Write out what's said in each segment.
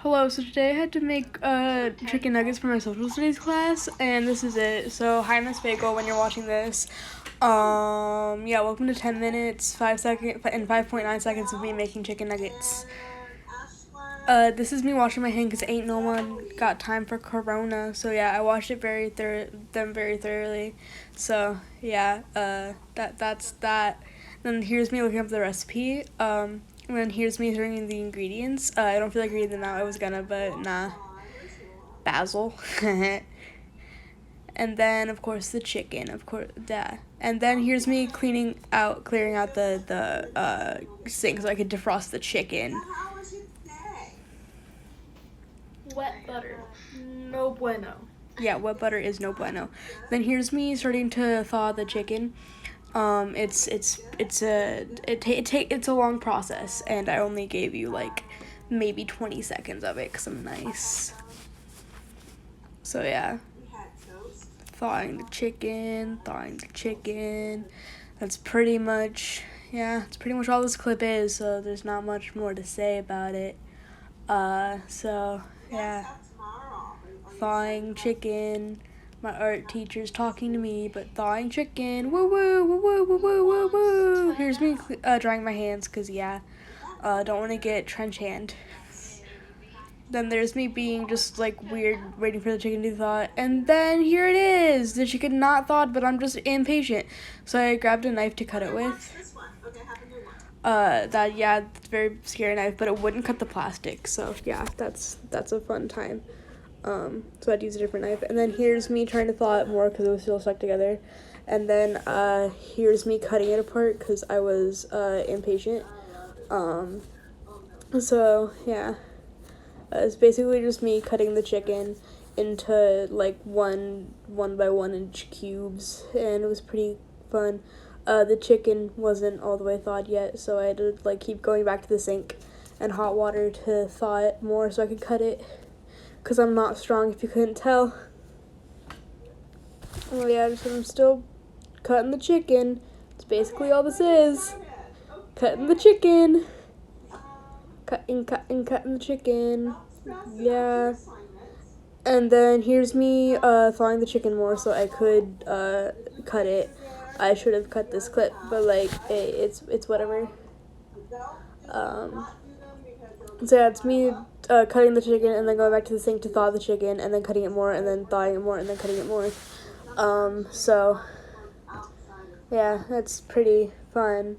Hello, so today I had to make chicken nuggets for my social studies class, and this is it. So, hi, Miss Bagel, when you're watching this. Yeah, welcome to 10 minutes, 5.9 seconds of me making chicken nuggets. This is me washing my hand because ain't no one got time for Corona. So, yeah, I washed it them very thoroughly. So, yeah, that's that. Then here's me looking up the recipe. And then here's me turning the ingredients. I don't feel like reading them out. I was gonna, but nah. Basil. And then, of course, the chicken. Of course, that. And then here's me clearing out the sink so I could defrost the chicken. Wet butter, no bueno. Yeah, wet butter is no bueno. Then here's me starting to thaw the chicken. It's a long process, and I only gave you like maybe 20 seconds of it because I'm nice. So yeah, thawing the chicken. That's pretty much all this clip is. So there's not much more to say about it. So yeah, thawing chicken. My art teacher's talking to me, but thawing chicken. Woo woo woo woo woo woo woo woo. Here's me drying my hands, cause don't want to get trench hand. Then there's me being just like weird, waiting for the chicken to thaw. And then here it is, the chicken not thawed, but I'm just impatient. So I grabbed a knife to cut it with. It's a very scary knife, but it wouldn't cut the plastic. So yeah, that's a fun time. So I'd use a different knife. And then here's me trying to thaw it more because it was still stuck together. And then here's me cutting it apart because I was impatient. So yeah, it's basically just me cutting the chicken into like one by 1 inch cubes, and it was pretty fun. The chicken wasn't all the way thawed yet, so I had to like keep going back to the sink and hot water to thaw it more so I could cut it. Because I'm not strong, if you couldn't tell. Oh yeah, I'm still cutting the chicken. It's basically all this is. Cutting the chicken. Cutting the chicken. Yeah. And then here's me thawing the chicken more so I could cut it. I should have cut this clip, but like it's whatever. So yeah, it's me cutting the chicken and then going back to the sink to thaw the chicken and then cutting it more and then thawing it more and then cutting it more. So yeah, that's pretty fun.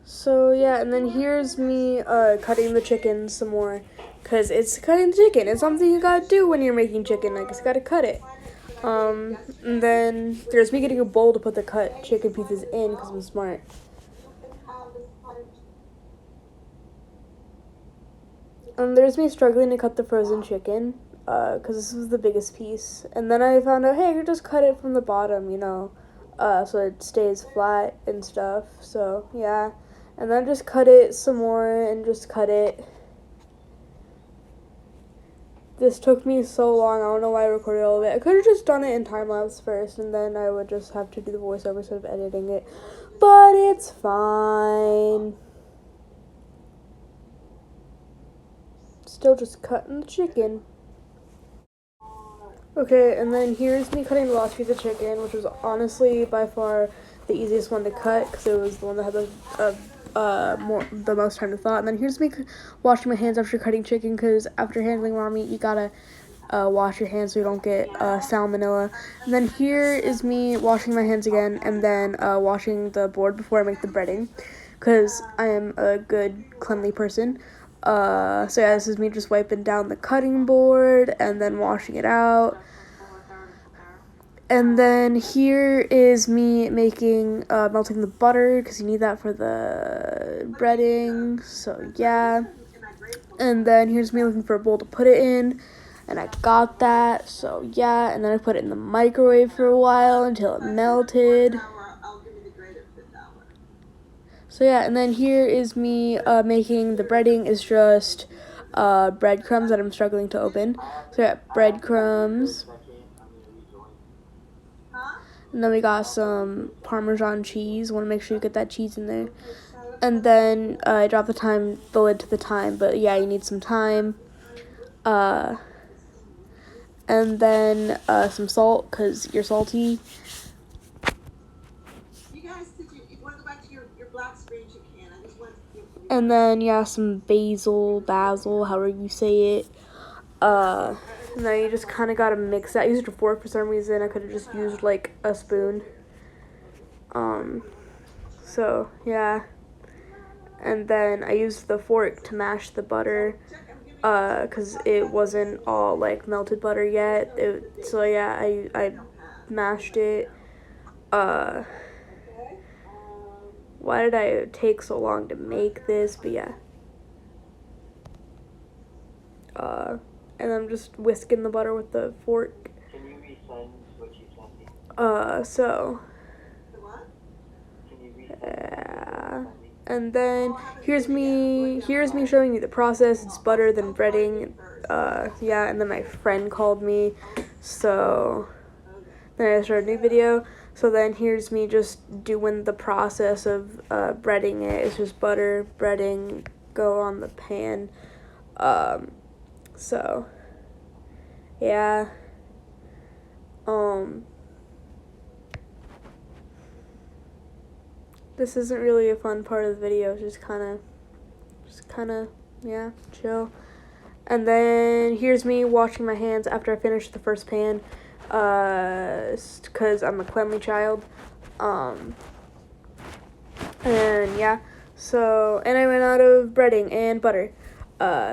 So yeah, and then here's me cutting the chicken some more because it's cutting the chicken. It's something you gotta do when you're making chicken. Like, you gotta cut it. And then there's me getting a bowl to put the cut chicken pieces in because I'm smart. There's me struggling to cut the frozen chicken, because this was the biggest piece. And then I found out, hey, I could just cut it from the bottom, so it stays flat and stuff. So, yeah. And then just cut it some more and just cut it. This took me so long. I don't know why I recorded all of it. I could have just done it in time-lapse first, and then I would just have to do the voiceover instead of editing it. But it's fine. Still just cutting the chicken. Okay, and then here's me cutting the last piece of chicken, which was honestly by far the easiest one to cut because it was the one that had the most time to thaw. And then here's me washing my hands after cutting chicken because after handling raw meat, you gotta wash your hands so you don't get salmonella. And then here is me washing my hands again and then washing the board before I make the breading because I am a good, cleanly person. So yeah, this is me just wiping down the cutting board and then washing it out. And then here is me making, melting the butter, because you need that for the breading, so yeah. And then here's me looking for a bowl to put it in, and I got that, so yeah. And then I put it in the microwave for a while until it melted. So yeah, and then here is me making the breading. Is just breadcrumbs that I'm struggling to open. So yeah, breadcrumbs. And then we got some Parmesan cheese. Want to make sure you get that cheese in there. And then I dropped the lid to the thyme. But yeah, you need some thyme. And then some salt because you're salty. You guys, if you want to go back to your black screens, you can. I just want to give you. And then, yeah, some basil, however you say it. And then you just kind of gotta mix that. I used a fork for some reason. I could have just used, like, a spoon. So, yeah. And then I used the fork to mash the butter, because it wasn't all, like, melted butter yet. So, yeah, I mashed it. Why did I take so long to make this? But, yeah. And I'm just whisking the butter with the fork. Can you resend what you sent me? So. Can you resend Yeah. And then here's me showing you the process. It's butter, then breading. Yeah, and then my friend called me. So then I started a new video. So then here's me just doing the process of breading it. It's just butter, breading, go on the pan. So yeah. This isn't really a fun part of the video. It's just kind of, yeah, chill. And then here's me washing my hands after I finished the first pan, because I'm a cleanly child. And yeah, so, and I ran out of breading and butter.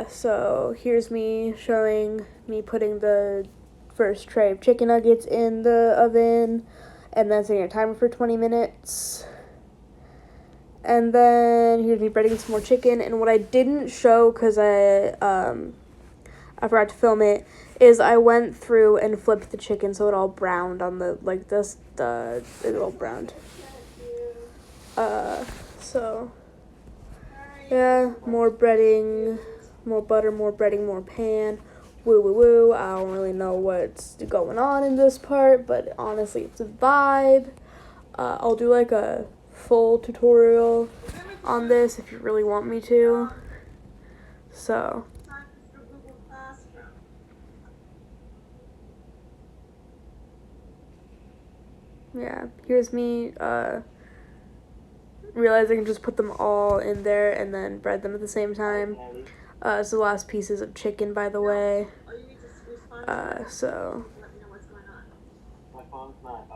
So here's me showing me putting the first tray of chicken nuggets in the oven, and then setting a timer for 20 minutes. And then here's me breading some more chicken. And what I didn't show, because I forgot to film it, is I went through and flipped the chicken so it all browned on the, like, this, it all browned. So, yeah, more breading, more butter, more breading, more pan. Woo, woo, woo. I don't really know what's going on in this part, but honestly, it's a vibe. I'll do, like, a full tutorial on this if you really want me to. So yeah, here's me realizing I can just put them all in there and then bread them at the same time. It's the last pieces of chicken, by the way. So My phone's not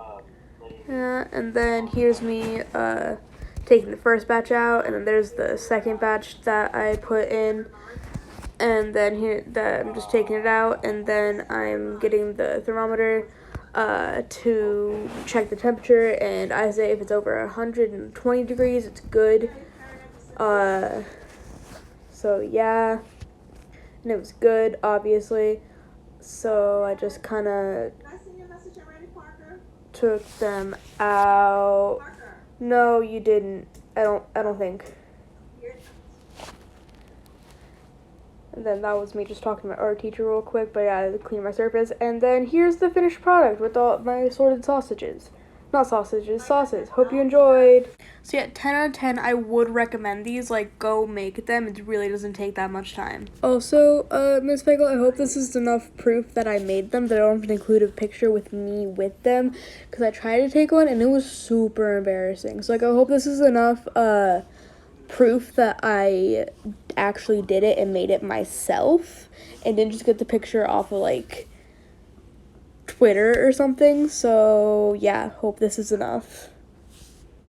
yeah, and then here's me taking the first batch out, and then there's the second batch that I put in, and then here that I'm just taking it out, and then I'm getting the thermometer to check the temperature, and I say if it's over 120 degrees, it's good. So yeah, and it was good, obviously. So I just kind of took them out. No, you didn't. I don't think. And then that was me just talking to my art teacher real quick, but yeah, I cleaned my surface. And then here's the finished product with all my assorted sausages. Not sausages, sauces. Hope you enjoyed. So yeah, 10 out of 10, I would recommend these. Like, go make them. It really doesn't take that much time. Also, Ms. Bagel, I hope this is enough proof that I made them, that I don't have to include a picture with me with them, because I tried to take one, and it was super embarrassing. So, like, I hope this is enough, proof that I actually did it and made it myself, and didn't just get the picture off of, like, Twitter or something. So, yeah, hope this is enough.